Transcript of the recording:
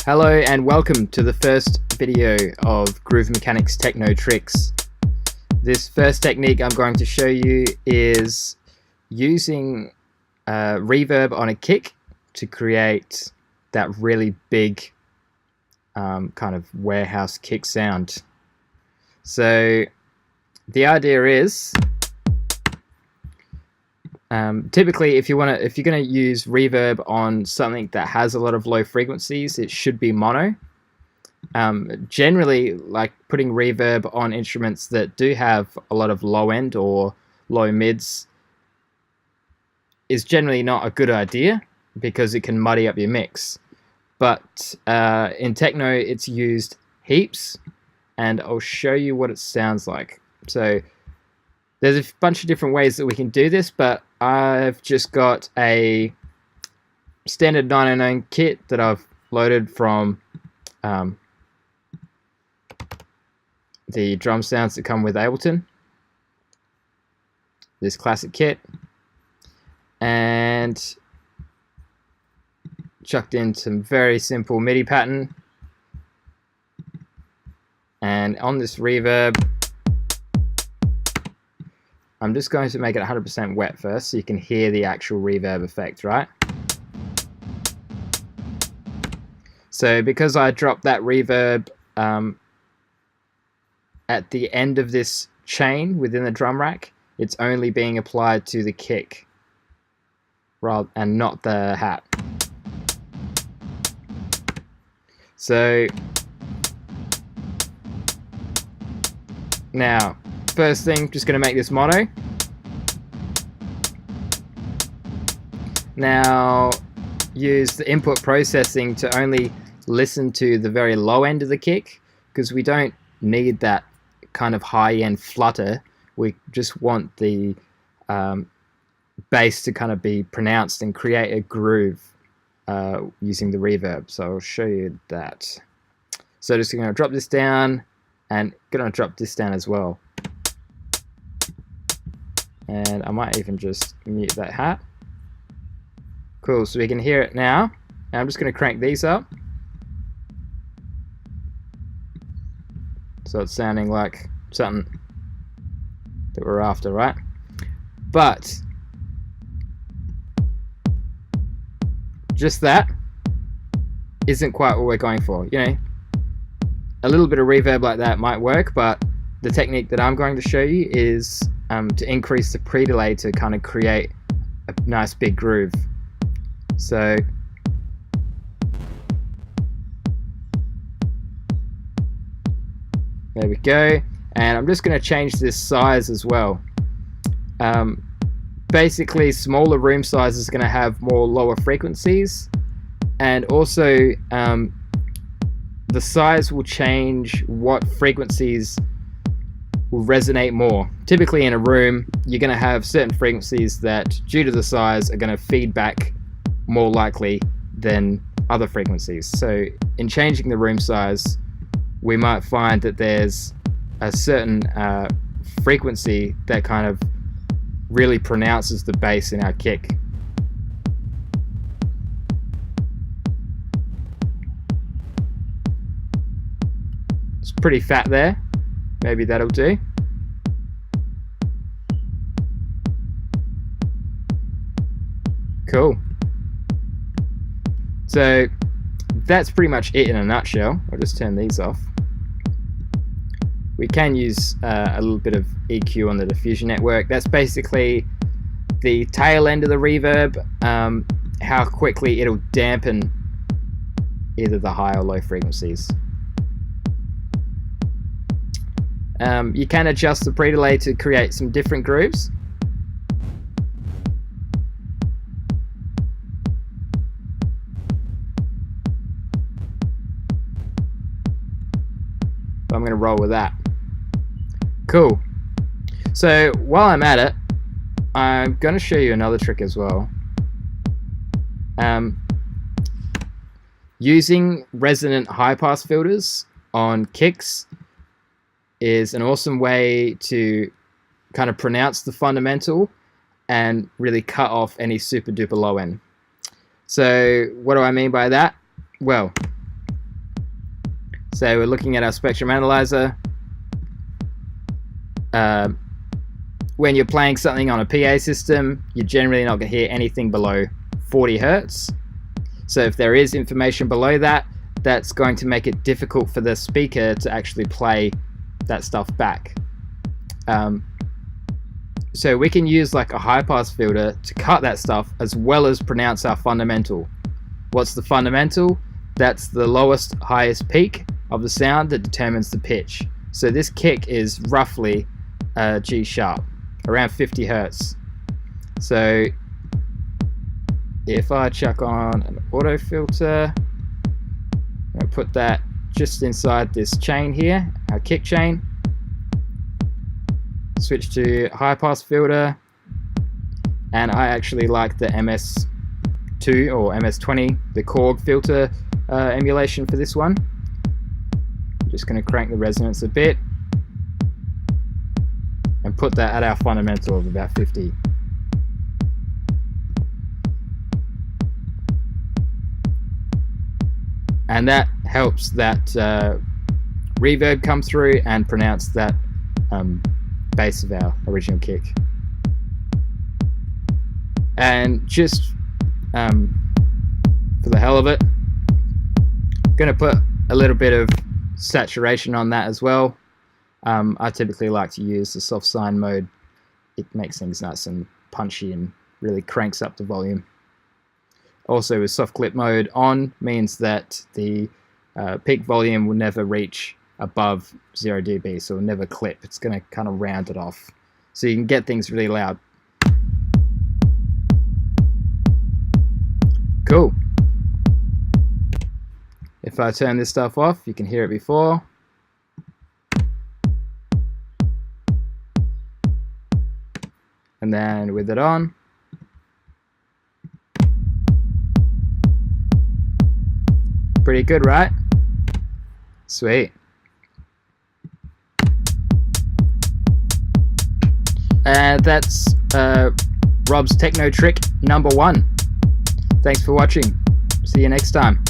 Hello and welcome to the first video of Groove Mechanics Techno Tricks. This first technique I'm going to show you is using reverb on a kick to create that really big kind of warehouse kick sound. So the idea is typically if you're going to use reverb on something that has a lot of low frequencies, it should be mono. Generally, like putting reverb on instruments that do have a lot of low end or low mids is generally not a good idea because it can muddy up your mix. But in techno it's used heaps, and I'll show you what it sounds like. So there's a bunch of different ways that we can do this, but I've just got a standard 909 kit that I've loaded from the drum sounds that come with Ableton. This classic kit. And chucked in some very simple MIDI pattern. And on this reverb, I'm just going to make it 100% wet first so you can hear the actual reverb effect, right? So because I dropped that reverb at the end of this chain within the drum rack, it's only being applied to the kick and not the hat. So now, first thing, just going to make this mono. Now use the input processing to only listen to the very low end of the kick, because we don't need that kind of high-end flutter. We just want the bass to kind of be pronounced and create a groove using the reverb. So I'll show you that. So just going to drop this down and going to drop this down as well. And I might even just mute that hat. Cool, so we can hear it now. And I'm just going to crank these up. So it's sounding like something that we're after, right? But just that isn't quite what we're going for. You know, a little bit of reverb like that might work, but the technique that I'm going to show you is to increase the pre-delay to kind of create a nice big groove. So there we go, and I'm just going to change this size as well. Basically, smaller room sizes are going to have more lower frequencies, and also the size will change what frequencies will resonate more. Typically in a room, you're going to have certain frequencies that, due to the size, are going to feed back more likely than other frequencies. So in changing the room size, we might find that there's a certain frequency that kind of really pronounces the bass in our kick. It's pretty fat there. Maybe that'll do. Cool. So that's pretty much it in a nutshell. I'll just turn these off. We can use a little bit of EQ on the diffusion network. That's basically the tail end of the reverb, how quickly it'll dampen either the high or low frequencies. You can adjust the pre-delay to create some different grooves. But I'm going to roll with that. Cool. So while I'm at it, I'm going to show you another trick as well. Using resonant high-pass filters on kicks is an awesome way to kind of pronounce the fundamental and really cut off any super duper low end. So what do I mean by that? Well, So we're looking at our spectrum analyzer. When you're playing something on a PA system, you're generally not going to hear anything below 40 Hertz. So if there is information below that, that's going to make it difficult for the speaker to actually play that stuff back. So we can use like a high pass filter to cut that stuff as well as pronounce our fundamental. What's the fundamental? That's the lowest highest peak of the sound that determines the pitch. So this kick is roughly G sharp, around 50 Hertz. So if I chuck on an auto filter, I'm going to put that just inside this chain here, our kick chain. Switch to high pass filter, and I actually like the MS2 or MS20, the Korg filter emulation for this one. I'm just going to crank the resonance a bit and put that at our fundamental of about 50. And that helps that reverb come through and pronounce that bass of our original kick. And just for the hell of it, I'm gonna put a little bit of saturation on that as well. I typically like to use the soft sine mode. It makes things nice and punchy and really cranks up the volume. Also with soft clip mode on means that the peak volume will never reach above 0 dB, so it'll never clip. It's going to kind of round it off, so you can get things really loud. Cool. If I turn this stuff off, you can hear it before. And then with it on, pretty good, right? Sweet. And that's Rob's Techno Trick number 1. Thanks for watching. See you next time.